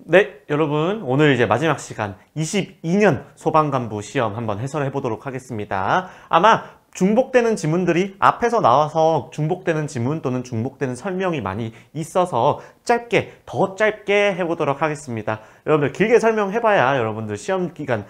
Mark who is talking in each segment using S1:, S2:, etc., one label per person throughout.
S1: 네, 여러분 오늘 이제 마지막 시간 22년 소방관부 시험 한번 해설해 보도록 하겠습니다. 아마 중복되는 지문들이 앞에서 나와서 중복되는 지문 또는 중복되는 설명이 많이 있어서 더 짧게 해보도록 하겠습니다. 여러분들 길게 설명해봐야 여러분들 시험 기간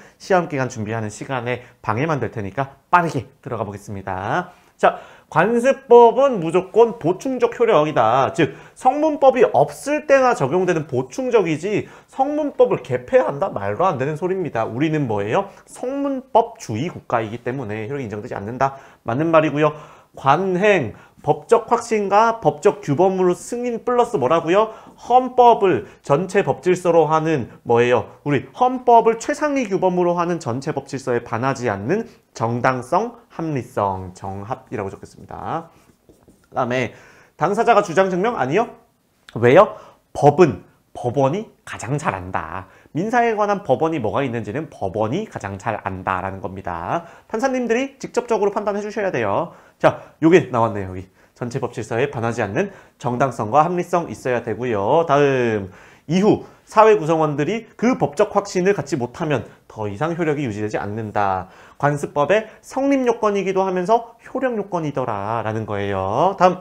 S1: 준비하는 시간에 방해만 될 테니까 빠르게 들어가 보겠습니다. 자, 관습법은 무조건 보충적 효력이다. 즉 성문법이 없을 때나 적용되는 보충적이지 성문법을 개폐한다? 말도 안 되는 소리입니다. 우리는 뭐예요? 성문법주의 국가이기 때문에 효력이 인정되지 않는다. 맞는 말이고요. 관행, 법적 확신과 법적 규범으로 승인 플러스 뭐라고요? 헌법을 전체 법질서로 하는 뭐예요? 우리 헌법을 최상위 규범으로 하는 전체 법질서에 반하지 않는 정당성, 합리성, 정합이라고 적겠습니다. 그 다음에 당사자가 주장 증명 아니요? 왜요? 법원이 가장 잘 안다. 민사에 관한 법원이 뭐가 있는지는 법원이 가장 잘 안다라는 겁니다. 판사님들이 직접적으로 판단해 주셔야 돼요. 자, 요게 나왔네요. 여기 전체 법질서에 반하지 않는 정당성과 합리성 있어야 되고요. 다음, 이후 사회 구성원들이 그 법적 확신을 갖지 못하면 더 이상 효력이 유지되지 않는다. 관습법의 성립 요건이기도 하면서 효력 요건이더라 라는 거예요. 다음,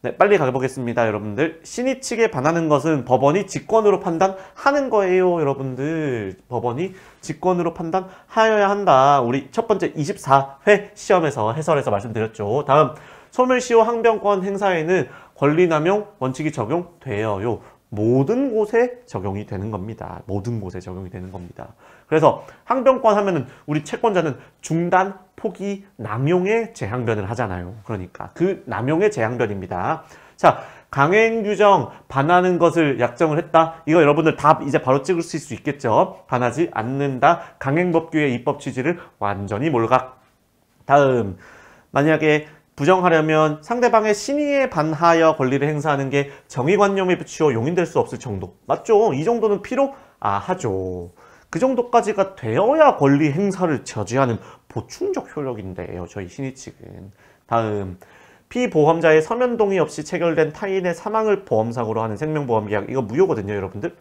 S1: 네, 빨리 가보겠습니다. 여러분들, 신의 측에 반하는 것은 법원이 직권으로 판단하는 거예요. 여러분들, 법원이 직권으로 판단하여야 한다. 우리 첫 번째 24회 시험에서 해설해서 말씀드렸죠. 다음, 소멸시효 항변권 행사에는 권리남용 원칙이 적용돼요. 모든 곳에 적용이 되는 겁니다. 모든 곳에 적용이 되는 겁니다. 그래서 항변권 하면은 우리 채권자는 중단, 포기, 남용의 재항변을 하잖아요. 그러니까 그 남용의 재항변입니다. 자, 강행규정 반하는 것을 약정을 했다. 이거 여러분들 다 이제 바로 찍을 수 있겠죠. 반하지 않는다. 강행법규의 입법 취지를 완전히 몰각. 다음, 만약에 부정하려면 상대방의 신의에 반하여 권리를 행사하는 게 정의관념에 비추어 용인될 수 없을 정도. 맞죠? 이 정도는 필요하죠. 그 정도까지가 되어야 권리 행사를 저지하는 보충적 효력인데요. 저희 신의 측은. 다음, 피보험자의 서면 동의 없이 체결된 타인의 사망을 보험사고로 하는 생명보험계약. 이거 무효거든요, 여러분들.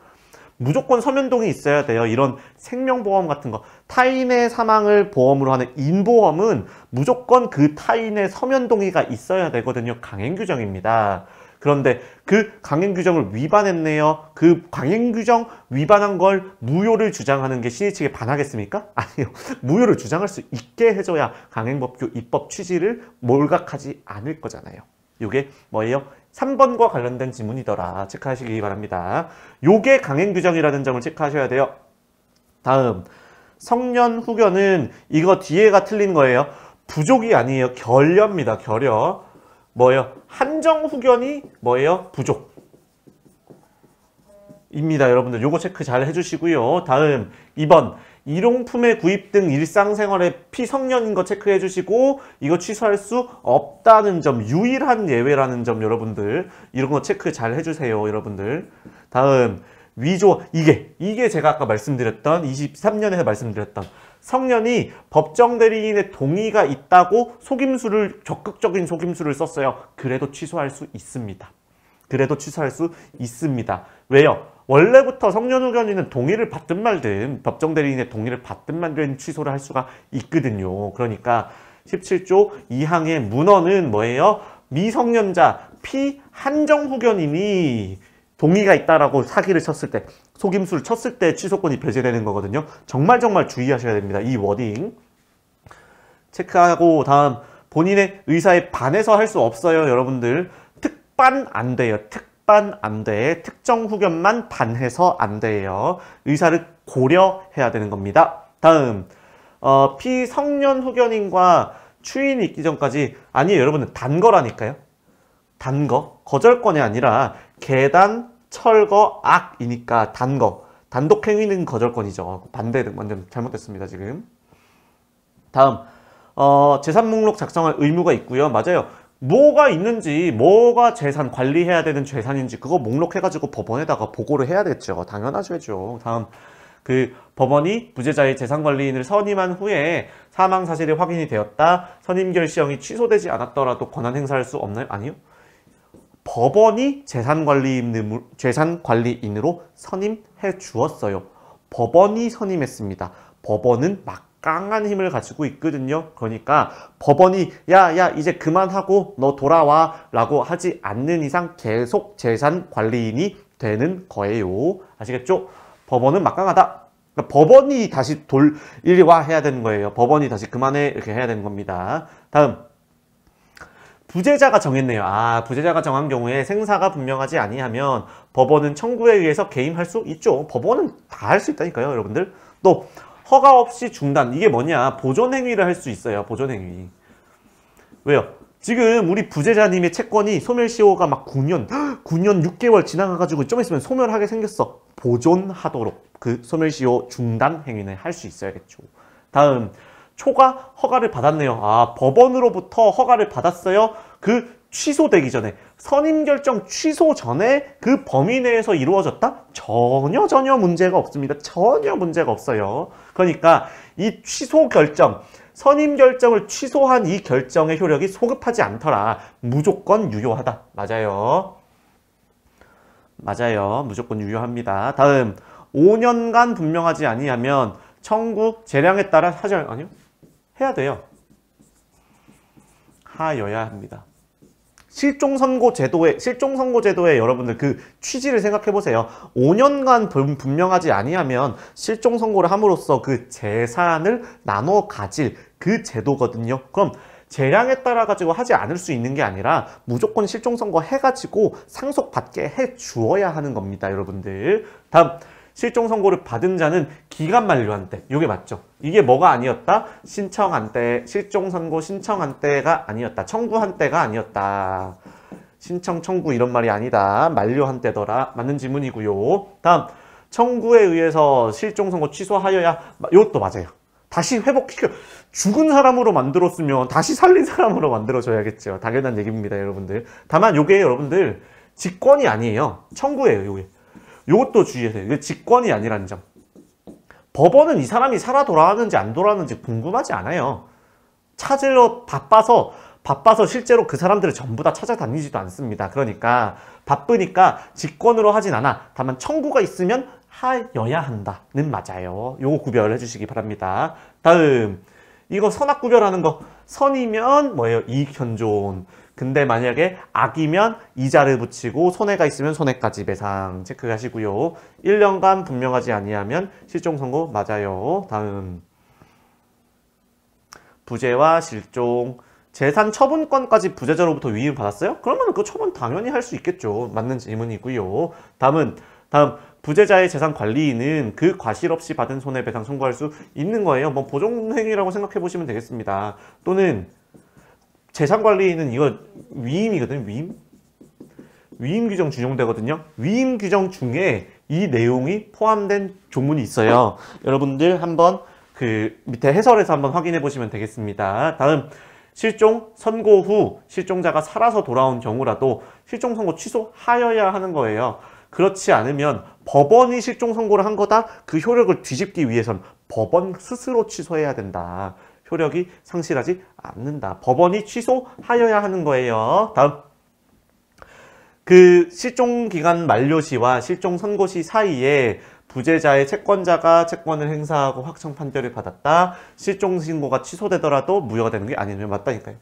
S1: 무조건 서면 동의 있어야 돼요. 이런 생명보험 같은 거. 타인의 사망을 보험으로 하는 인보험은 무조건 그 타인의 서면 동의가 있어야 되거든요. 강행규정입니다. 그런데 그 강행규정을 위반했네요. 그 강행규정 위반한 걸 무효를 주장하는 게 신의 측에 반하겠습니까? 아니요. 무효를 주장할 수 있게 해줘야 강행법규 입법 취지를 몰각하지 않을 거잖아요. 이게 뭐예요? 3번과 관련된 지문이더라. 체크하시기 바랍니다. 요게 강행규정이라는 점을 체크하셔야 돼요. 다음, 성년 후견은 이거 뒤에가 틀린 거예요. 부족이 아니에요. 결여입니다. 결여. 뭐예요? 한정 후견이 뭐예요? 부족. 입니다. 여러분들 요거 체크 잘 해주시고요. 다음 2번 일용품의 구입 등 일상생활에 피성년인 거 체크해 주시고 이거 취소할 수 없다는 점, 유일한 예외라는 점 여러분들 이런 거 체크 잘 해주세요. 여러분들. 다음 위조, 이게 제가 아까 말씀드렸던 23년에서 말씀드렸던 성년이 법정 대리인의 동의가 있다고 적극적인 속임수를 썼어요. 그래도 취소할 수 있습니다. 그래도 취소할 수 있습니다. 왜요? 원래부터 성년 후견인은 동의를 받든 말든 법정 대리인의 동의를 받든 말든 취소를 할 수가 있거든요. 그러니까 17조 2항의 문헌은 뭐예요? 미성년자 피한정 후견인이 동의가 있다라고 사기를 쳤을 때, 속임수를 쳤을 때 취소권이 배제되는 거거든요. 정말 주의하셔야 됩니다. 이 워딩 체크하고 다음, 본인의 의사에 반해서 할 수 없어요. 여러분들 특반 안 돼요. 특반 안 돼. 특정 후견만 반해서 안 돼요. 의사를 고려해야 되는 겁니다. 다음, 피성년 후견인과 추인이 있기 전까지, 아니에요. 여러분들 단거라니까요. 단거. 거절권이 아니라 계단, 철거, 악이니까 단거. 단독행위는 거절권이죠. 반대, 완전 잘못됐습니다. 지금. 다음, 재산 목록 작성할 의무가 있고요. 맞아요. 뭐가 있는지, 뭐가 재산, 관리해야 되는 재산인지 그거 목록해가지고 법원에다가 보고를 해야겠죠. 당연하죠. 다음, 법원이 부재자의 재산관리인을 선임한 후에 사망 사실이 확인이 되었다. 선임 결시형이 취소되지 않았더라도 권한 행사할 수 없나요? 아니요. 법원이 재산관리인으로 선임해 주었어요. 법원이 선임했습니다. 법원은 막강한 힘을 가지고 있거든요. 그러니까 법원이 야 이제 그만하고 너 돌아와 라고 하지 않는 이상 계속 재산관리인이 되는 거예요. 아시겠죠? 법원은 막강하다. 그러니까 법원이 다시 이리 와 해야 되는 거예요. 법원이 다시 그만해 이렇게 해야 되는 겁니다. 다음 부재자가 정했네요. 부재자가 정한 경우에 생사가 분명하지 아니하면 법원은 청구에 의해서 개임할 수 있죠. 법원은 다 할 수 있다니까요, 여러분들. 또 허가 없이 중단. 이게 뭐냐? 보존행위를 할 수 있어요. 보존행위. 왜요? 지금 우리 부재자님의 채권이 소멸시효가 막 9년 6개월 지나가가지고 좀 있으면 소멸하게 생겼어. 보존하도록 그 소멸시효 중단 행위는 할 수 있어야겠죠. 다음 초과 허가를 받았네요. 법원으로부터 허가를 받았어요. 그 취소되기 전에 선임결정 취소 전에 그 범위 내에서 이루어졌다? 전혀 문제가 없습니다. 전혀 문제가 없어요. 그러니까 이 취소 결정, 선임 결정을 취소한 이 결정의 효력이 소급하지 않더라. 무조건 유효하다. 맞아요. 무조건 유효합니다. 다음 5년간 분명하지 아니하면 청구 재량에 따라 아니요? 해야 돼요. 하여야 합니다. 실종선고제도의 여러분들 그 취지를 생각해 보세요. 5년간 분명하지 아니하면 실종선고를 함으로써 그 재산을 나눠 가질 그 제도거든요. 그럼 재량에 따라 가지고 하지 않을 수 있는 게 아니라 무조건 실종선고 해가지고 상속받게 해 주어야 하는 겁니다, 여러분들. 다음 실종선고를 받은 자는 기간 만료한 때. 이게 맞죠? 이게 뭐가 아니었다? 신청한 때, 실종선고 신청한 때가 아니었다. 청구한 때가 아니었다. 신청, 청구 이런 말이 아니다. 만료한 때더라. 맞는 지문이고요. 다음 청구에 의해서 실종선고 취소하여야. 이것도 맞아요. 다시 회복시켜. 죽은 사람으로 만들었으면 다시 살린 사람으로 만들어줘야겠죠. 당연한 얘기입니다, 여러분들. 다만 요게 여러분들 직권이 아니에요. 청구예요, 요게. 요것도 주의하세요. 이게 직권이 아니라는 점. 법원은 이 사람이 살아 돌아왔는지 안 돌아왔는지 궁금하지 않아요. 찾으러 바빠서 실제로 그 사람들을 전부 다 찾아다니지도 않습니다. 그러니까 바쁘니까 직권으로 하진 않아. 다만 청구가 있으면 하여야 한다는 맞아요. 요거 구별해 주시기 바랍니다. 다음 이거 선악 구별하는 거. 선이면 뭐예요? 이익현존. 근데 만약에 악이면 이자를 붙이고 손해가 있으면 손해까지 배상 체크하시고요. 1년간 분명하지 아니하면 실종선고 맞아요. 다음 부재와 실종. 재산 처분권까지 부재자로부터 위임을 받았어요? 그러면 그 처분 당연히 할 수 있겠죠. 맞는 질문이고요. 다음 부재자의 재산관리인은 그 과실 없이 받은 손해배상 청구할 수 있는 거예요. 뭐 보존행위라고 생각해 보시면 되겠습니다. 또는 재산관리인은 이거 위임이거든요. 위임 규정 준용되거든요. 위임 규정 중에 이 내용이 포함된 조문이 있어요. 여러분들 한번 그 밑에 해설에서 한번 확인해 보시면 되겠습니다. 다음 실종 선고 후 실종자가 살아서 돌아온 경우라도 실종 선고 취소하여야 하는 거예요. 그렇지 않으면 법원이 실종 선고를 한 거다. 그 효력을 뒤집기 위해선 법원 스스로 취소해야 된다. 효력이 상실하지 않는다. 법원이 취소하여야 하는 거예요. 다음 그 실종기간 만료시와 실종선고시 사이에 부재자의 채권자가 채권을 행사하고 확정 판결을 받았다. 실종신고가 취소되더라도 무효가 되는 게 아니면 맞다니까요.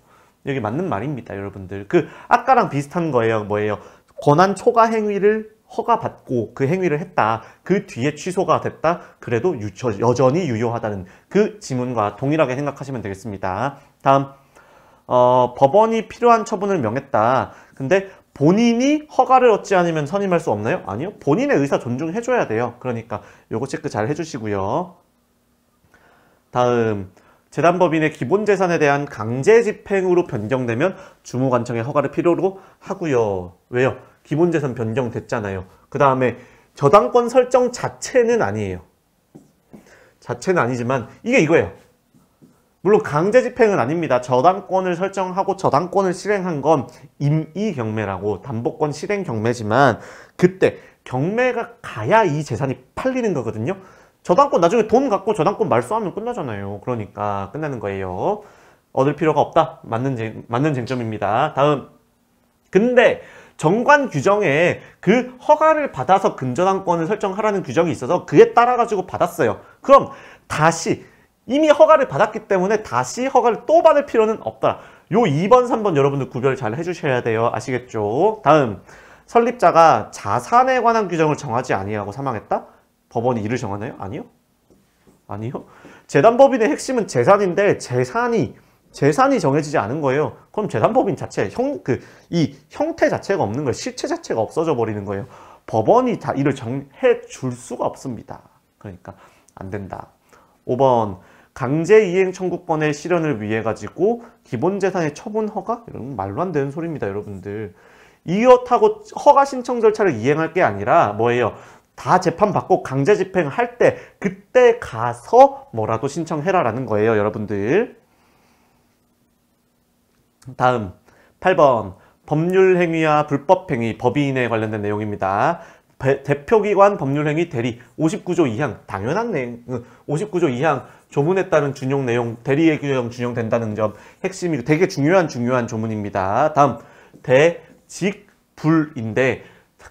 S1: 여기 맞는 말입니다, 여러분들. 그 아까랑 비슷한 거예요. 뭐예요? 권한 초과 행위를 허가받고 그 행위를 했다. 그 뒤에 취소가 됐다. 그래도 여전히 유효하다는 그 지문과 동일하게 생각하시면 되겠습니다. 다음 법원이 필요한 처분을 명했다. 근데 본인이 허가를 얻지 않으면 선임할 수 없나요? 아니요. 본인의 의사 존중해줘야 돼요. 그러니까 요거 체크 잘 해주시고요. 다음 재단법인의 기본재산에 대한 강제집행으로 변경되면 주무관청의 허가를 필요로 하고요. 왜요? 기본재산 변경됐잖아요. 그 다음에 저당권 설정 자체는 아니에요. 자체는 아니지만 이게 이거예요. 물론 강제집행은 아닙니다. 저당권을 설정하고 저당권을 실행한 건 임의경매라고 담보권 실행 경매지만 그때 경매가 가야 이 재산이 팔리는 거거든요. 저당권 나중에 돈 갖고 저당권 말소하면 끝나잖아요. 그러니까 끝나는 거예요. 얻을 필요가 없다. 맞는 쟁점입니다. 다음 근데 정관 규정에 그 허가를 받아서 근저당권을 설정하라는 규정이 있어서 그에 따라 가지고 받았어요. 그럼 다시 이미 허가를 받았기 때문에 다시 허가를 또 받을 필요는 없다. 요 2번, 3번 여러분들 구별 잘 해주셔야 돼요. 아시겠죠? 다음, 설립자가 자산에 관한 규정을 정하지 아니하고 사망했다? 법원이 이를 정하나요? 아니요. 아니요. 재단법인의 핵심은 재산인데 재산이 정해지지 않은 거예요. 그럼 재산법인 자체, 이 형태 자체가 없는 거예요. 실체 자체가 없어져 버리는 거예요. 법원이 다 이를 정해 줄 수가 없습니다. 그러니까 안 된다. 5번, 강제이행 청구권의 실현을 위해 가지고 기본재산의 처분 허가? 이런 말로 안 되는 소리입니다, 여러분들. 이렇다고 허가 신청 절차를 이행할 게 아니라 뭐예요? 다 재판받고 강제 집행할 때 그때 가서 뭐라도 신청해라라는 거예요, 여러분들. 다음 8번, 법률행위와 불법행위, 법인에 관련된 내용입니다. 대표기관 법률행위 대리 59조 2항 당연한 내용, 59조 2항 조문에 따른 준용 내용, 대리의 규정 준용된다는 점 핵심이고 되게 중요한 조문입니다. 다음 대직불인데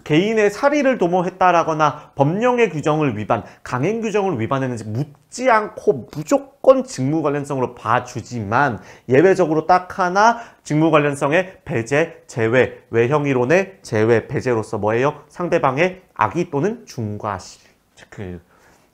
S1: 개인의 사리를 도모했다라거나 법령의 규정을 위반, 강행 규정을 위반했는지 묻지 않고 무조건 직무 관련성으로 봐주지만 예외적으로 딱 하나 직무 관련성의 배제, 제외, 외형이론의 제외, 배제로서 뭐예요? 상대방의 악의 또는 중과실 체크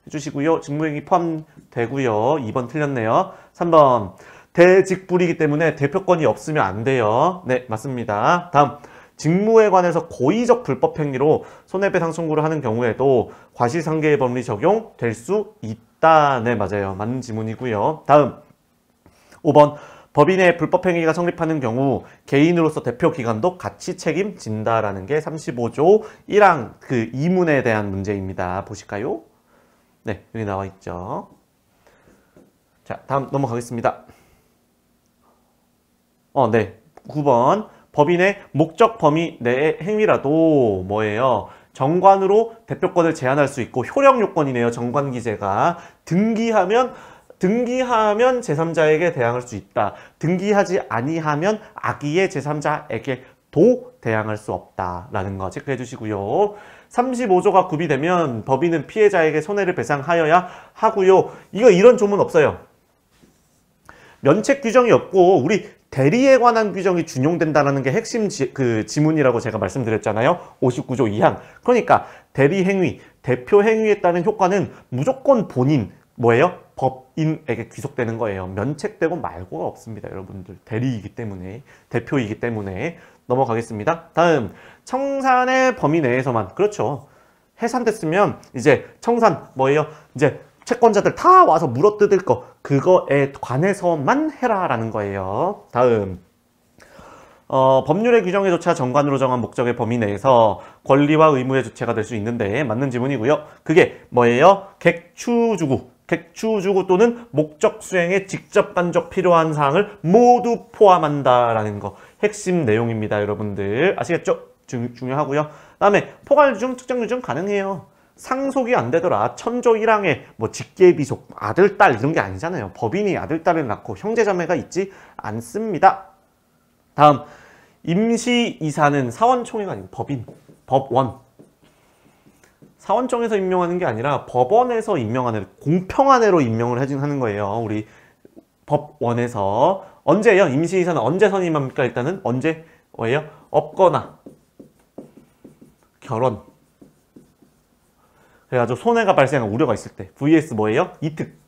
S1: 해주시고요. 직무행위 포함되고요. 2번 틀렸네요. 3번 대직불이기 때문에 대표권이 없으면 안 돼요. 네, 맞습니다. 다음 직무에 관해서 고의적 불법행위로 손해배상 청구를 하는 경우에도 과실상계의 법리 적용될 수 있다. 네, 맞아요. 맞는 지문이고요. 다음 5번 법인의 불법행위가 성립하는 경우 개인으로서 대표기관도 같이 책임진다라는 게 35조 1항 그 2문에 대한 문제입니다. 보실까요? 네, 여기 나와 있죠. 자, 다음 넘어가겠습니다. 네, 9번 법인의 목적 범위 내의 행위라도 뭐예요? 정관으로 대표권을 제한할 수 있고 효력 요건이네요. 정관 기재가 등기하면 제3자에게 대항할 수 있다. 등기하지 아니하면 악의의 제3자에게도 대항할 수 없다라는 거 체크해 주시고요. 35조가 구비되면 법인은 피해자에게 손해를 배상하여야 하고요. 이런 조문 없어요. 면책 규정이 없고 우리 대리에 관한 규정이 준용된다는 게 핵심 지문이라고 제가 말씀드렸잖아요. 59조 2항. 그러니까 대리 행위, 대표 행위에 따른 효과는 무조건 본인, 뭐예요? 법인에게 귀속되는 거예요. 면책되고 말고가 없습니다, 여러분들. 대리이기 때문에, 대표이기 때문에. 넘어가겠습니다. 다음, 청산의 범위 내에서만. 그렇죠. 해산됐으면 이제 청산, 뭐예요? 이제 채권자들 다 와서 물어뜯을 거 그거에 관해서만 해라라는 거예요. 다음 법률의 규정에 조차 정관으로 정한 목적의 범위 내에서 권리와 의무의 주체가 될 수 있는데 맞는 지문이고요. 그게 뭐예요? 객추주구 또는 목적 수행에 직접 간접 필요한 사항을 모두 포함한다라는 거 핵심 내용입니다. 여러분들 아시겠죠? 중요하고요. 다음에 포괄유증, 특정유증 가능해요. 상속이 안 되더라. 천조 1항에 뭐 직계비속, 아들, 딸 이런 게 아니잖아요. 법인이 아들, 딸을 낳고 형제자매가 있지 않습니다. 다음 임시이사는 사원총회가 아니고 법원. 사원청에서 임명하는 게 아니라 법원에서 임명하는 공평한 애로 임명을 하는 거예요. 우리 법원에서. 언제예요? 임시이사는 언제 선임합니까? 일단은 언제 뭐예요? 없거나 결혼. 그래가지고 손해가 발생한 우려가 있을 때 vs 뭐예요? 이특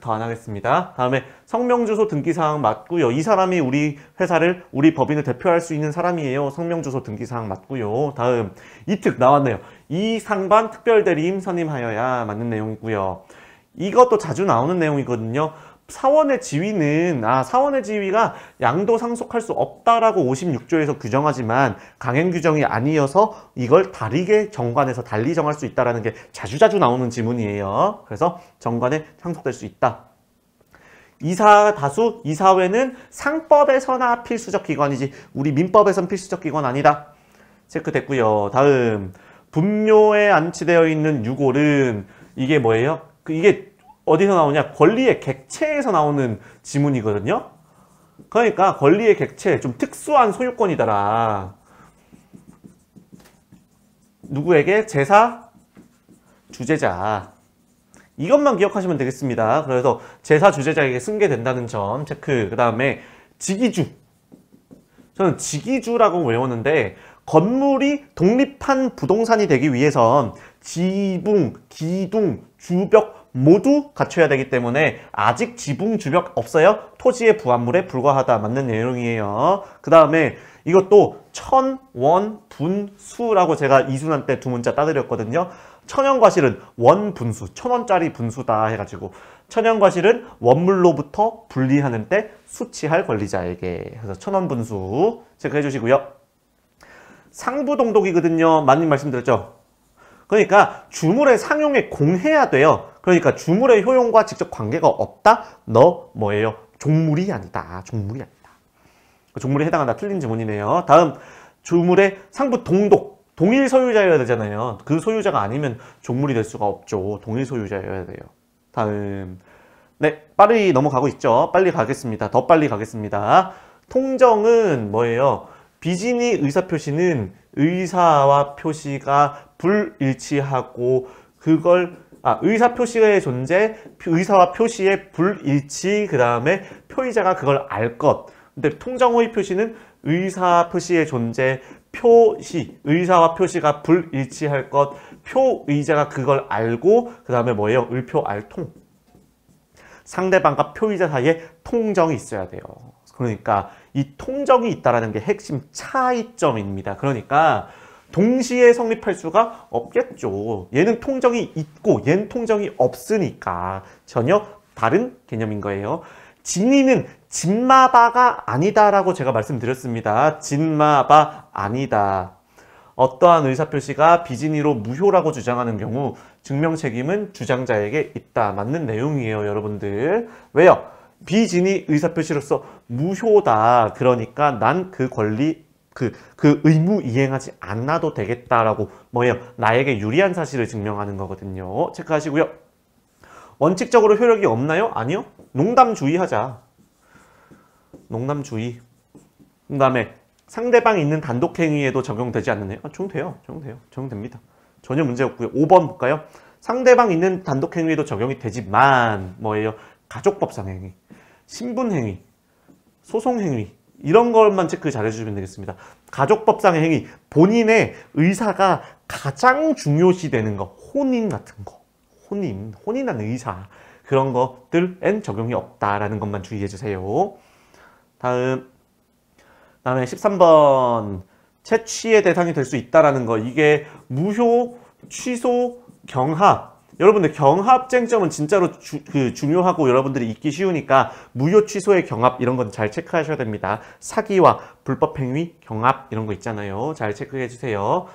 S1: 더 안 하겠습니다. 다음에 성명주소 등기사항 맞고요. 이 사람이 우리 회사를 우리 법인을 대표할 수 있는 사람이에요. 성명주소 등기사항 맞고요. 다음 이특 나왔네요. 이 상반 특별대리인 선임하여야 맞는 내용이고요. 이것도 자주 나오는 내용이거든요. 사원의 지위가 양도 상속할 수 없다라고 56조에서 규정하지만 강행 규정이 아니어서 이걸 다르게 정관에서 달리 정할 수 있다는 게 자주 나오는 지문이에요. 그래서 정관에 상속될 수 있다. 이사회는 상법에서나 필수적 기관이지 우리 민법에선 필수적 기관 아니다. 체크됐고요. 다음 분묘에 안치되어 있는 유골은 이게 뭐예요? 이게 어디서 나오냐? 권리의 객체에서 나오는 지문이거든요. 그러니까 권리의 객체, 좀 특수한 소유권이더라. 누구에게? 제사 주제자. 이것만 기억하시면 되겠습니다. 그래서 제사 주제자에게 승계된다는 점 체크. 그 다음에 직위주. 저는 직위주라고 외우는데 건물이 독립한 부동산이 되기 위해선 지붕, 기둥, 주벽 모두 갖춰야 되기 때문에 아직 지붕, 주벽 없어요? 토지의 부합물에 불과하다. 맞는 내용이에요. 그 다음에 이것도 천, 원, 분, 수라고 제가 이순환 때 두 문자 따드렸거든요. 천연과실은 원분수, 1,000원짜리 분수다 해가지고 천연과실은 원물로부터 분리하는 때 수취할 권리자에게. 그래서 1,000원 분수 체크해 주시고요. 상부동독이거든요. 많이 말씀드렸죠. 그러니까 주물의 상용에 공해야 돼요. 그러니까 주물의 효용과 직접 관계가 없다? 너 뭐예요? 종물이 아니다. 종물이 아니다. 종물에 해당한다. 틀린 지문이네요. 다음 주물의 상부동독. 동일 소유자여야 되잖아요. 그 소유자가 아니면 종물이 될 수가 없죠. 동일 소유자여야 돼요. 다음 네, 빠르게 넘어가고 있죠. 빨리 가겠습니다. 더 빨리 가겠습니다. 통정은 뭐예요? 비진이 의사표시는 의사와 표시가 불일치하고 그걸 의사표시의 존재, 의사와 표시의 불일치, 그 다음에 표의자가 그걸 알 것. 근데 통정호의 표시는 의사 표시의 존재, 표시, 의사와 표시가 불일치할 것, 표의자가 그걸 알고, 그 다음에 뭐예요? 을표알통. 상대방과 표의자 사이에 통정이 있어야 돼요. 그러니까 이 통정이 있다는 게 핵심 차이점입니다. 그러니까 동시에 성립할 수가 없겠죠. 얘는 통정이 있고 얘는 통정이 없으니까 전혀 다른 개념인 거예요. 진위는 진마바가 아니다라고 제가 말씀드렸습니다. 진마바 아니다. 어떠한 의사표시가 비진위로 무효라고 주장하는 경우 증명책임은 주장자에게 있다. 맞는 내용이에요, 여러분들. 왜요? 비진위 의사표시로서 무효다. 그러니까 난 그 권리, 그 의무 이행하지 않아도 되겠다라고 뭐예요? 나에게 유리한 사실을 증명하는 거거든요. 체크하시고요. 원칙적으로 효력이 없나요? 아니요. 농담주의 하자. 농담주의. 그 다음에 상대방이 있는 단독행위에도 적용되지 않느냐요? 적용돼요. 적용됩니다. 전혀 문제 없고요. 5번 볼까요? 상대방 있는 단독행위에도 적용이 되지만 뭐예요? 가족법상행위, 신분행위, 소송행위 이런 것만 체크 잘 해주시면 되겠습니다. 가족법상의 행위, 본인의 의사가 가장 중요시 되는 거, 혼인 같은 거, 혼인한 의사 그런 것들엔 적용이 없다라는 것만 주의해 주세요. 다음에 13번 채취의 대상이 될 수 있다라는 거. 이게 무효, 취소, 경합. 여러분들 경합 쟁점은 진짜로 중요하고 여러분들이 잊기 쉬우니까 무효, 취소의 경합 이런 건 잘 체크하셔야 됩니다. 사기와 불법행위, 경합 이런 거 있잖아요. 잘 체크해 주세요.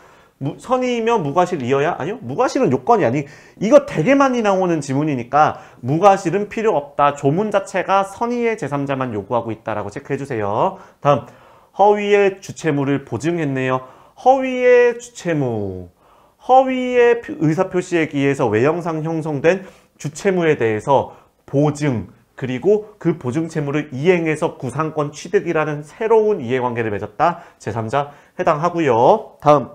S1: 선의이며 무과실이어야? 아니요. 무과실은 요건이 아니. 이거 되게 많이 나오는 지문이니까 무과실은 필요 없다. 조문 자체가 선의의 제3자만 요구하고 있다라고 체크해 주세요. 다음 허위의 주체물을 보증했네요. 허위의 주체물. 허위의 의사표시에 기해서 외형상 형성된 주체물에 대해서 보증, 그리고 그 보증채무를 이행해서 구상권 취득이라는 새로운 이해관계를 맺었다. 제3자 해당하고요. 다음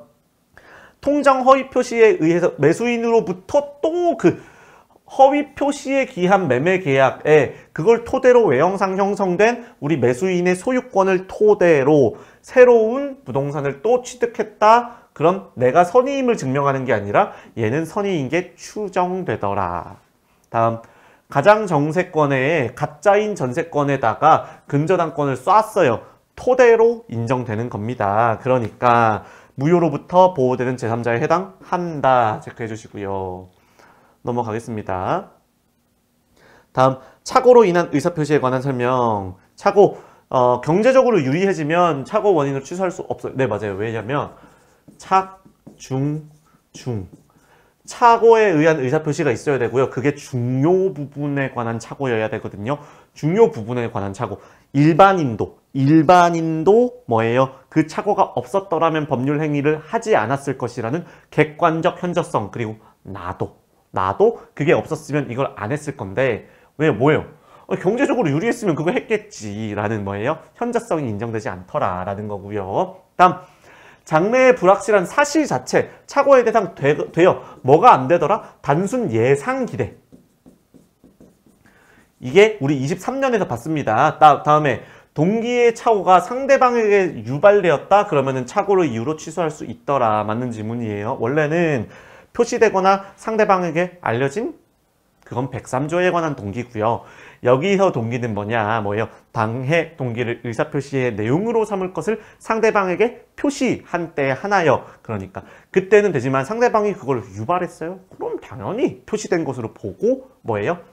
S1: 통정 허위 표시에 의해서 매수인으로부터 또 그 허위 표시에 기한 매매 계약에 그걸 토대로 외형상 형성된 우리 매수인의 소유권을 토대로 새로운 부동산을 또 취득했다. 그럼 내가 선의임을 증명하는 게 아니라 얘는 선의인 게 추정되더라. 다음 가장 정세권에 가짜인 전세권에다가 근저당권을 쐈어요. 토대로 인정되는 겁니다. 그러니까 무효로부터 보호되는 제3자에 해당한다. 체크해 주시고요. 넘어가겠습니다. 다음 착오로 인한 의사표시에 관한 설명. 착오 경제적으로 유리해지면 착오 원인을 취소할 수 없어요. 네, 맞아요. 왜냐면 착, 중, 중. 착오에 의한 의사표시가 있어야 되고요. 그게 중요 부분에 관한 착오여야 되거든요. 중요 부분에 관한 착오. 일반인도 뭐예요? 그 착오가 없었더라면 법률 행위를 하지 않았을 것이라는 객관적 현저성. 그리고 나도 그게 없었으면 이걸 안 했을 건데 왜 뭐예요? 경제적으로 유리했으면 그거 했겠지 라는 뭐예요? 현저성이 인정되지 않더라 라는 거고요. 다음 장래의 불확실한 사실 자체 착오의 대상 되어 뭐가 안 되더라? 단순 예상 기대. 이게 우리 23년에서 봤습니다. 다음에 동기의 착오가 상대방에게 유발되었다 그러면은 착오를 이유로 취소할 수 있더라. 맞는 지문이에요. 원래는 표시되거나 상대방에게 알려진 그건 103조에 관한 동기고요. 여기서 동기는 뭐예요? 당해 동기를 의사표시의 내용으로 삼을 것을 상대방에게 표시한 때 하나요. 그러니까 그때는 되지만 상대방이 그걸 유발했어요. 그럼 당연히 표시된 것으로 보고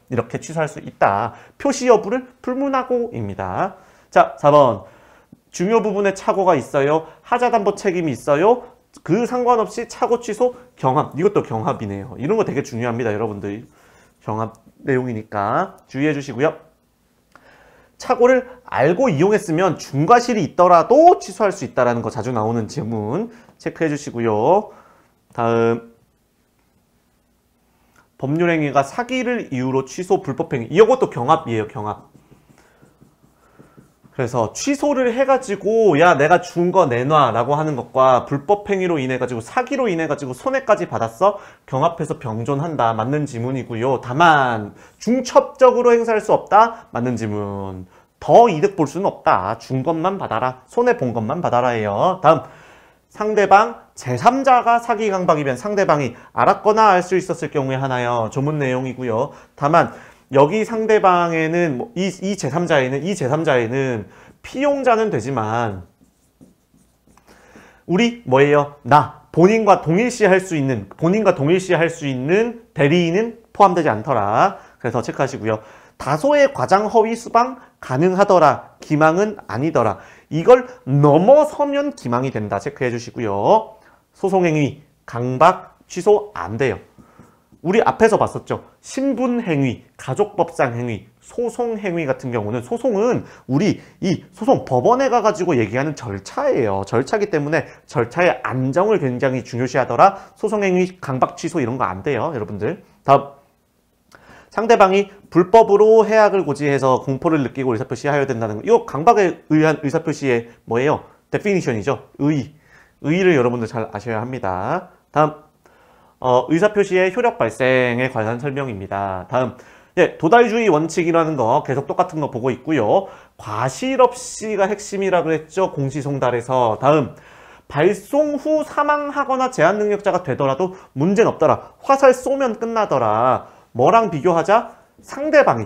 S1: 이렇게 취소할 수 있다. 표시 여부를 불문하고입니다. 자, 4번. 중요 부분에 착오가 있어요. 하자담보 책임이 있어요. 그 상관없이 착오 취소 경합. 이것도 경합이네요. 이런 거 되게 중요합니다, 여러분들. 경합 내용이니까 주의해 주시고요. 착오를 알고 이용했으면 중과실이 있더라도 취소할 수 있다는 거 자주 나오는 지문 체크해 주시고요. 다음 법률행위가 사기를 이유로 취소 불법행위. 이것도 경합이에요. 경합. 그래서 취소를 해가지고 야 내가 준 거 내놔 라고 하는 것과 불법행위로 인해가지고 사기로 인해가지고 손해까지 받았어? 경합해서 병존한다. 맞는 지문이고요. 다만 중첩적으로 행사할 수 없다. 맞는 지문. 더 이득 볼 수는 없다. 준 것만 받아라. 손해 본 것만 받아라예요. 다음 상대방 제3자가 사기 강박이면 상대방이 알았거나 알 수 있었을 경우에 하나요. 조문 내용이고요. 다만 여기 상대방에는 이 제3자에는 피용자는 되지만 우리 나 본인과 동일시 할 수 있는 대리인은 포함되지 않더라. 그래서 체크하시고요. 다소의 과장 허위 수방 가능하더라. 기망은 아니더라. 이걸 넘어서면 기망이 된다. 체크해 주시고요. 소송행위 강박 취소 안 돼요. 우리 앞에서 봤었죠. 신분행위, 가족법상행위, 소송행위 같은 경우는 소송은 우리 이 소송 법원에 가가지고 얘기하는 절차예요. 절차기 때문에 절차의 안정을 굉장히 중요시하더라. 소송행위, 강박 취소 이런 거 안 돼요. 여러분들. 다음 상대방이 불법으로 해악을 고지해서 공포를 느끼고 의사표시하여야 된다는 거. 이거 강박에 의한 의사표시의 데피니션이죠. 의의를 여러분들 잘 아셔야 합니다. 다음 의사표시의 효력 발생에 관한 설명입니다. 다음 도달주의 원칙이라는 거 계속 똑같은 거 보고 있고요. 과실 없이가 핵심이라고 했죠. 공시송달에서. 다음 발송 후 사망하거나 제한 능력자가 되더라도 문제는 없더라. 화살 쏘면 끝나더라. 뭐랑 비교하자? 상대방이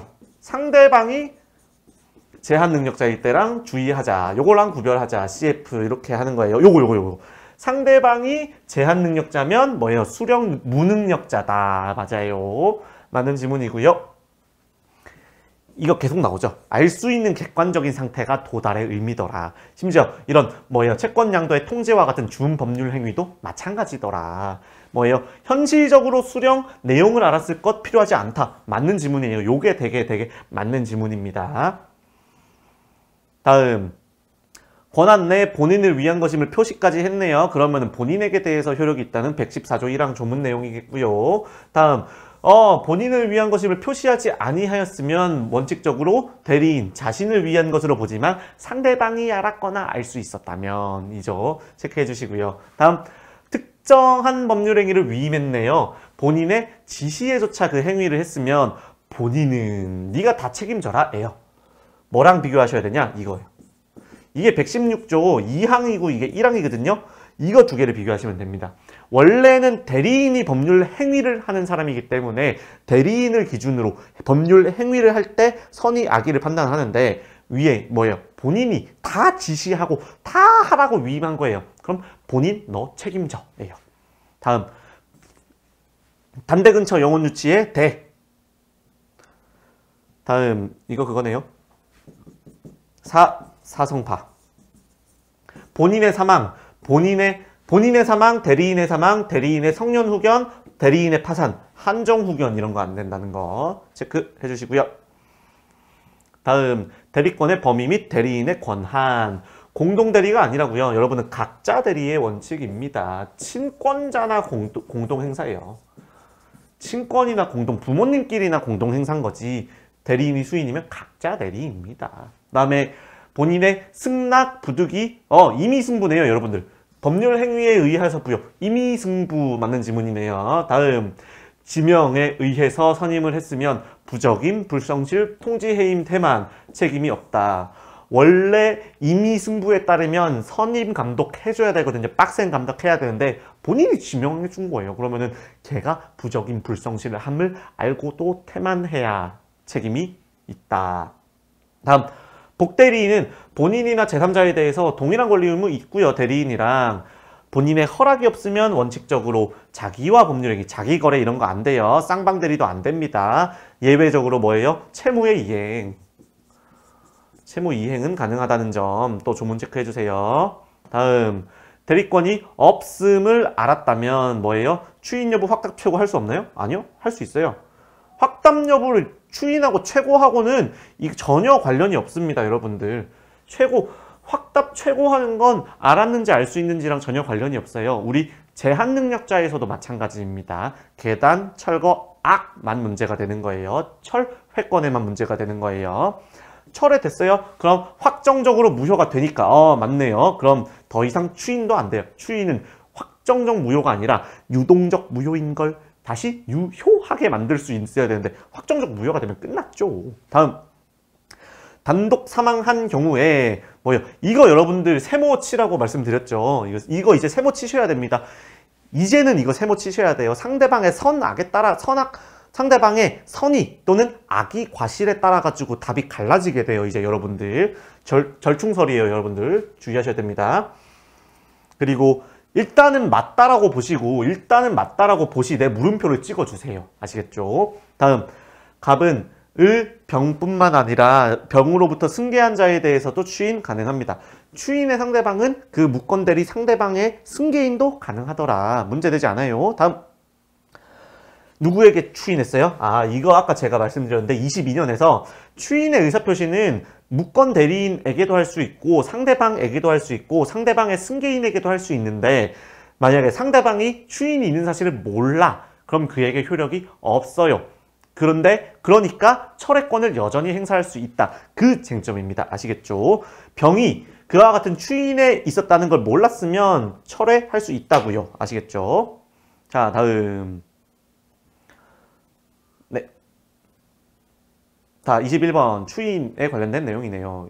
S1: 제한 능력자일 때랑 주의하자. 요거랑 구별하자. CF 이렇게 하는 거예요. 요거. 상대방이 제한 능력자면 수령 무능력자다. 맞아요. 맞는 지문이고요. 이거 계속 나오죠. 알 수 있는 객관적인 상태가 도달의 의미더라. 심지어 이런 채권 양도의 통제와 같은 준 법률 행위도 마찬가지더라. 현실적으로 수령 내용을 알았을 것 필요하지 않다. 맞는 지문이에요. 요게 되게 맞는 지문입니다. 다음 권한 내 본인을 위한 것임을 표시까지 했네요. 그러면 본인에게 대해서 효력이 있다는 114조 1항 조문 내용이겠고요. 다음 본인을 위한 것임을 표시하지 아니하였으면 원칙적으로 대리인 자신을 위한 것으로 보지만 상대방이 알았거나 알 수 있었다면 이죠. 체크해 주시고요. 다음 특정한 법률 행위를 위임했네요. 본인의 지시에조차 그 행위를 했으면 본인은 네가 다 책임져라 에요. 뭐랑 비교하셔야 되냐? 이거예요. 이게 116조 2항이고 이게 1항이거든요. 이거 두 개를 비교하시면 됩니다. 원래는 대리인이 법률 행위를 하는 사람이기 때문에 대리인을 기준으로 법률 행위를 할 때 선의 악의를 판단하는데 위에 본인이 다 지시하고 다 하라고 위임한 거예요. 그럼 본인 너 책임져 예요. 다음 단대 근처 영혼 유치의 대. 다음 이거 그거네요. 사성파. 본인의 사망, 대리인의 사망, 대리인의 성년 후견, 대리인의 파산, 한정 후견 이런 거 안 된다는 거 체크해 주시고요. 다음 대리권의 범위 및 대리인의 권한. 공동 대리가 아니라고요. 여러분은 각자 대리의 원칙입니다. 친권자나 공동 행사예요. 친권이나 부모님끼리나 공동 행사인 거지. 대리인이 수인이면 각자 대리입니다. 그다음에 본인의 승낙, 부득이 이미 승부네요. 여러분들. 법률 행위에 의해서 부여. 임의승부 맞는 지문이네요. 다음. 지명에 의해서 선임을 했으면 부적임, 불성실, 통지해임, 태만 책임이 없다. 원래 임의승부에 따르면 선임 감독해줘야 되거든요. 빡센 감독해야 되는데 본인이 지명해 준 거예요. 그러면은 걔가 부적임, 불성실을 함을 알고도 태만해야 책임이 있다. 다음. 복대리인은 본인이나 제3자에 대해서 동일한 권리 의무 있고요. 대리인이랑 본인의 허락이 없으면 원칙적으로 자기와 법률행위, 자기거래 이런 거 안 돼요. 쌍방대리도 안 됩니다. 예외적으로 뭐예요? 채무의 이행. 채무 이행은 가능하다는 점 또 조문 체크해 주세요. 다음. 대리권이 없음을 알았다면 뭐예요? 추인 여부 확답 최고할 수 없나요? 아니요. 할 수 있어요. 확답 여부를 추인하고 최고하고는 전혀 관련이 없습니다. 여러분들. 확답 최고하는 건 알았는지 알 수 있는지랑 전혀 관련이 없어요. 우리 제한 능력자에서도 마찬가지입니다. 계단, 철거, 악만 문제가 되는 거예요. 철, 회권에만 문제가 되는 거예요. 철회됐어요? 그럼 확정적으로 무효가 되니까 맞네요. 그럼 더 이상 추인도 안 돼요. 추인은 확정적 무효가 아니라 유동적 무효인 걸 다시 유효하게 만들 수 있어야 되는데 확정적 무효가 되면 끝났죠. 다음. 단독 사망한 경우에 뭐예요? 이거 여러분들 세모 치라고 말씀드렸죠. 이거 이제 세모 치셔야 됩니다. 이제는 이거 세모 치셔야 돼요. 상대방의 선악에 따라 상대방의 선의 또는 악의 과실에 따라 가지고 답이 갈라지게 돼요. 이제 여러분들 절충설이에요. 여러분들 주의하셔야 됩니다. 그리고 일단은 맞다라고 보시되 물음표를 찍어주세요. 아시겠죠? 다음. 갑은 병뿐만 아니라 병으로부터 승계한 자에 대해서도 추인 가능합니다. 추인의 상대방은 그 무건대리 상대방의 승계인도 가능하더라. 문제되지 않아요. 다음. 누구에게 추인했어요? 이거 아까 제가 말씀드렸는데 22년에서 추인의 의사표시는 무건대리인에게도 할 수 있고 상대방에게도 할 수 있고 상대방의 승계인에게도 할 수 있는데 만약에 상대방이 추인이 있는 사실을 몰라. 그럼 그에게 효력이 없어요. 그러니까 철회권을 여전히 행사할 수 있다. 그 쟁점입니다. 아시겠죠? 병이 그와 같은 추인에 있었다는 걸 몰랐으면 철회할 수 있다고요. 아시겠죠? 자, 다음. 네. 자, 21번 추인에 관련된 내용이네요.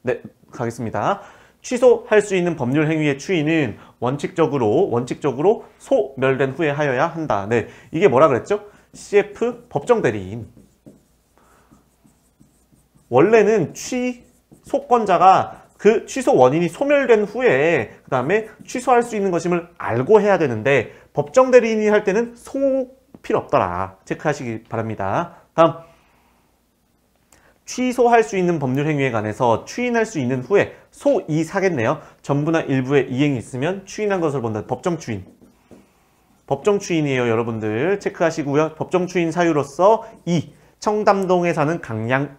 S1: 네, 가겠습니다. 취소할 수 있는 법률 행위의 추인은 원칙적으로 소멸된 후에 하여야 한다. 네, 이게 뭐라 그랬죠? CF 법정대리인. 원래는 취소권자가 그 취소 원인이 소멸된 후에 그 다음에 취소할 수 있는 것임을 알고 해야 되는데 법정대리인이 할 때는 필요 없더라. 체크하시기 바랍니다. 다음. 취소할 수 있는 법률 행위에 관해서 추인할 수 있는 후에 소이사겠네요. 전부나 일부의 이행이 있으면 추인한 것을 본다. 법정추인. 법정추인이에요. 여러분들 체크하시고요. 법정추인 사유로서 청담동에 사는 강양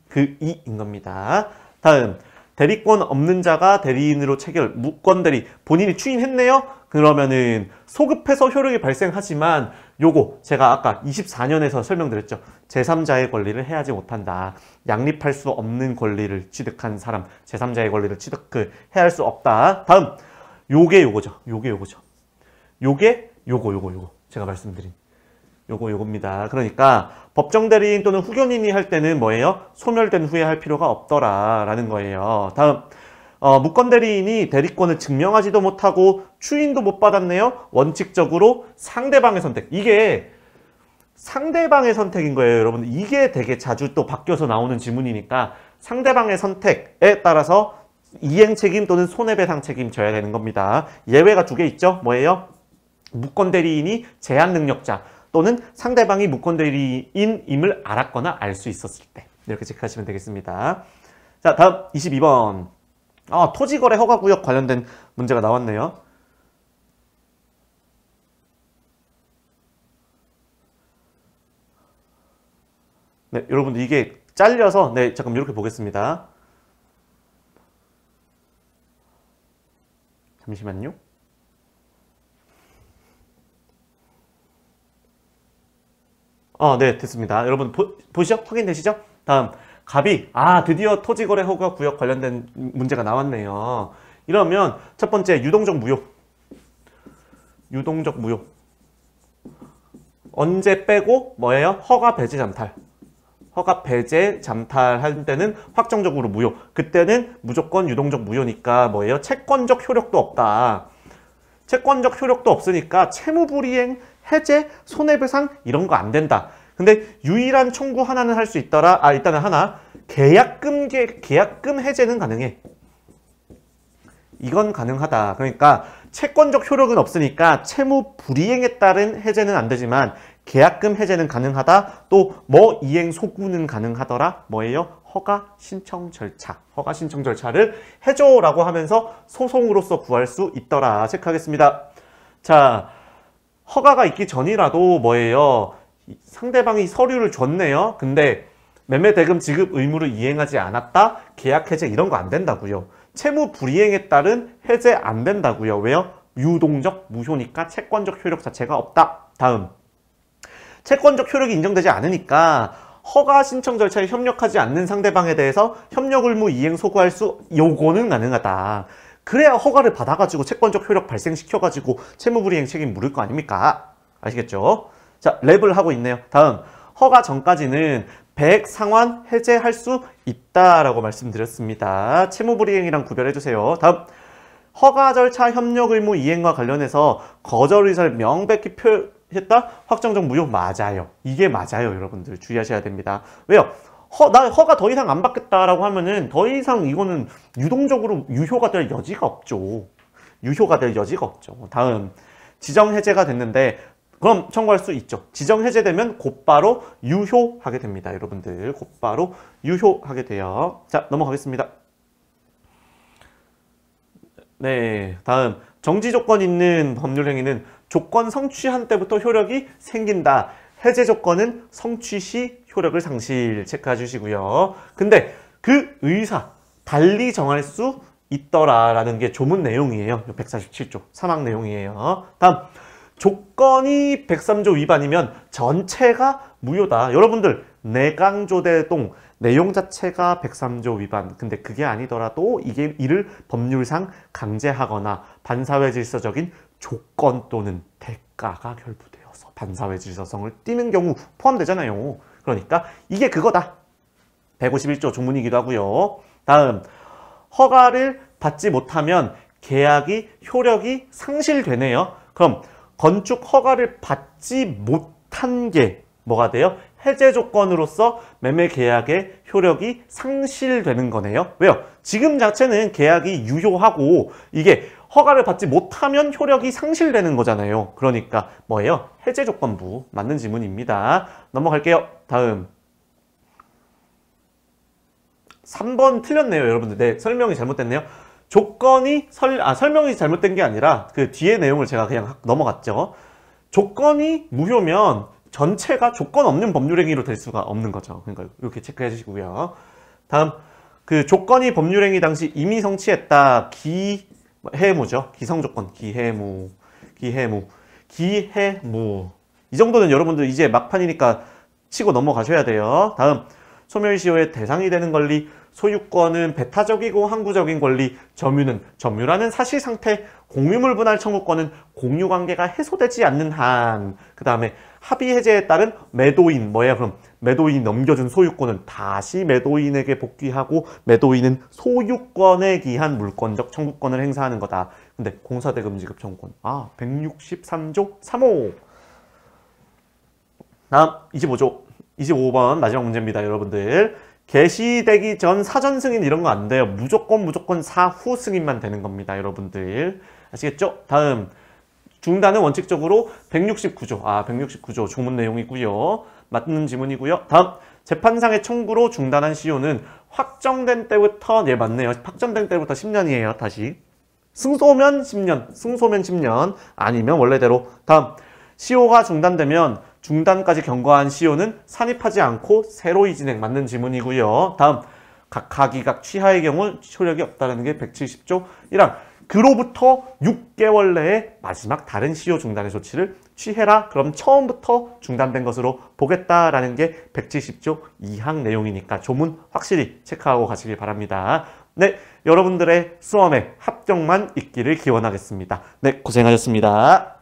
S1: 그 이인 겁니다. 다음. 대리권 없는 자가 대리인으로 체결, 무건대리. 본인이 추인했네요? 그러면은 소급해서 효력이 발생하지만 요거 제가 아까 24년에서 설명드렸죠. 제3자의 권리를 해하지 못한다. 양립할 수 없는 권리를 취득한 사람, 제3자의 권리를 해할 수 없다. 다음. 요거죠. 요게 요거. 제가 말씀드린 요겁니다. 그러니까 법정대리인 또는 후견인이 할 때는 뭐예요? 소멸된 후에 할 필요가 없더라라는 거예요. 다음. 무건대리인이 대리권을 증명하지도 못하고 추인도 못 받았네요. 원칙적으로 상대방의 선택. 이게 상대방의 선택인 거예요, 여러분. 이게 되게 자주 또 바뀌어서 나오는 지문이니까 상대방의 선택에 따라서 이행 책임 또는 손해배상 책임 져야 되는 겁니다. 예외가 2개 있죠. 뭐예요? 무건대리인이 제한 능력자 또는 상대방이 무건대리인임을 알았거나 알 수 있었을 때. 이렇게 체크하시면 되겠습니다. 자, 다음 22번. 토지거래 허가구역 관련된 문제가 나왔네요. 네, 여러분들 이게 잘려서 잠깐 이렇게 보겠습니다. 잠시만요. 네, 됐습니다. 여러분 보시죠? 확인되시죠? 다음. 갑이 드디어 토지거래 허가 구역 관련된 문제가 나왔네요. 이러면 첫 번째 유동적 무효. 유동적 무효. 언제 빼고 뭐예요? 허가 배제 잠탈. 허가 배제 잠탈할 때는 확정적으로 무효. 그때는 무조건 유동적 무효니까 뭐예요? 채권적 효력도 없다. 채권적 효력도 없으니까 채무불이행, 해제, 손해배상 이런 거 안 된다. 근데 유일한 청구 하나는 할 수 있더라. 일단은 하나. 계약금 해제는 가능해. 이건 가능하다. 그러니까 채권적 효력은 없으니까 채무 불이행에 따른 해제는 안 되지만 계약금 해제는 가능하다. 또 뭐 이행 소구는 가능하더라. 뭐예요? 허가 신청 절차. 허가 신청 절차를 해줘라고 하면서 소송으로서 구할 수 있더라. 체크하겠습니다. 자, 허가가 있기 전이라도 뭐예요? 상대방이 서류를 줬네요. 근데 매매대금 지급 의무를 이행하지 않았다. 계약 해제 이런 거 안 된다고요. 채무 불이행에 따른 해제 안 된다고요. 왜요? 유동적 무효니까 채권적 효력 자체가 없다. 다음. 채권적 효력이 인정되지 않으니까 허가 신청 절차에 협력하지 않는 상대방에 대해서 협력 의무 이행 소구할 수 요거는 가능하다. 그래야 허가를 받아가지고 채권적 효력 발생시켜가지고 채무불이행 책임 물을 거 아닙니까? 아시겠죠? 자, 랩을 하고 있네요. 다음. 허가 전까지는 배액 상환 해제할 수 있다라고 말씀드렸습니다. 채무불이행이랑 구별해주세요. 다음. 허가 절차 협력 의무 이행과 관련해서 거절 의사를 명백히 표했다? 확정적 무효 맞아요. 이게 맞아요. 여러분들 주의하셔야 됩니다. 왜요? 나 허가 더 이상 안 받겠다라고 하면은 더 이상 이거는 유동적으로 유효가 될 여지가 없죠. 유효가 될 여지가 없죠. 다음. 지정 해제가 됐는데 그럼 청구할 수 있죠. 지정 해제되면 곧바로 유효하게 됩니다. 여러분들 곧바로 유효하게 돼요. 자, 넘어가겠습니다. 네, 다음. 정지 조건 있는 법률행위는 조건 성취한 때부터 효력이 생긴다. 해제 조건은 성취 시 효력을 상실. 체크해 주시고요. 근데 그 의사 달리 정할 수 있더라라는 게 조문 내용이에요. 147조 사망 내용이에요. 다음. 조건이 103조 위반이면 전체가 무효다. 여러분들 내강조대동 내용 자체가 103조 위반. 근데 그게 아니더라도 이를 법률상 강제하거나 반사회 질서적인 조건 또는 대가가 결부되어서 반사회 질서성을 띠는 경우 포함되잖아요. 그러니까 이게 그거다. 151조 조문이기도 하고요. 다음. 허가를 받지 못하면 계약이 효력이 상실되네요. 그럼 건축 허가를 받지 못한 게 뭐가 돼요? 해제 조건으로서 매매 계약의 효력이 상실되는 거네요. 왜요? 지금 자체는 계약이 유효하고 이게 허가를 받지 못하면 효력이 상실되는 거잖아요. 그러니까 뭐예요? 해제 조건부 맞는 지문입니다. 넘어갈게요. 다음. 3번 틀렸네요, 여러분들. 네, 설명이 잘못됐네요. 조건이 설명이 잘못된 게 아니라 그 뒤에 내용을 제가 그냥 넘어갔죠. 조건이 무효면 전체가 조건 없는 법률행위로 될 수가 없는 거죠. 그러니까 이렇게 체크해 주시고요. 다음. 그 조건이 법률행위 당시 이미 성취했다. 기해무죠. 기성조건. 기해무. 이 정도는 여러분들 이제 막판이니까 치고 넘어가셔야 돼요. 다음. 소멸시효의 대상이 되는 권리, 소유권은 배타적이고 항구적인 권리, 점유라는 사실상태, 공유물 분할 청구권은 공유관계가 해소되지 않는 한, 그 다음에 합의 해제에 따른 매도인, 그럼 매도인 넘겨준 소유권은 다시 매도인에게 복귀하고 매도인은 소유권에 기한 물권적 청구권을 행사하는 거다. 근데 공사대금 지급 청구권, 163조 3호. 다음 25번 마지막 문제입니다, 여러분들. 개시되기 전 사전 승인 이런 거 안 돼요. 무조건 사후 승인만 되는 겁니다, 여러분들. 아시겠죠? 다음. 중단은 원칙적으로 169조. 169조 조문 내용이고요. 맞는 지문이고요. 다음. 재판상의 청구로 중단한 시효는 확정된 때부터, 맞네요. 확정된 때부터 10년이에요, 다시. 승소면 10년, 아니면 원래대로. 다음. 시효가 중단되면 중단까지 경과한 시효는 산입하지 않고 새로이 진행. 맞는 지문이고요. 다음. 각하기각 취하의 경우 효력이 없다는 게 170조 1항. 그로부터 6개월 내에 마지막 다른 시효 중단의 조치를 취해라. 그럼 처음부터 중단된 것으로 보겠다라는 게 170조 2항 내용이니까 조문 확실히 체크하고 가시길 바랍니다. 네, 여러분들의 수험에 합격만 있기를 기원하겠습니다. 네, 고생하셨습니다.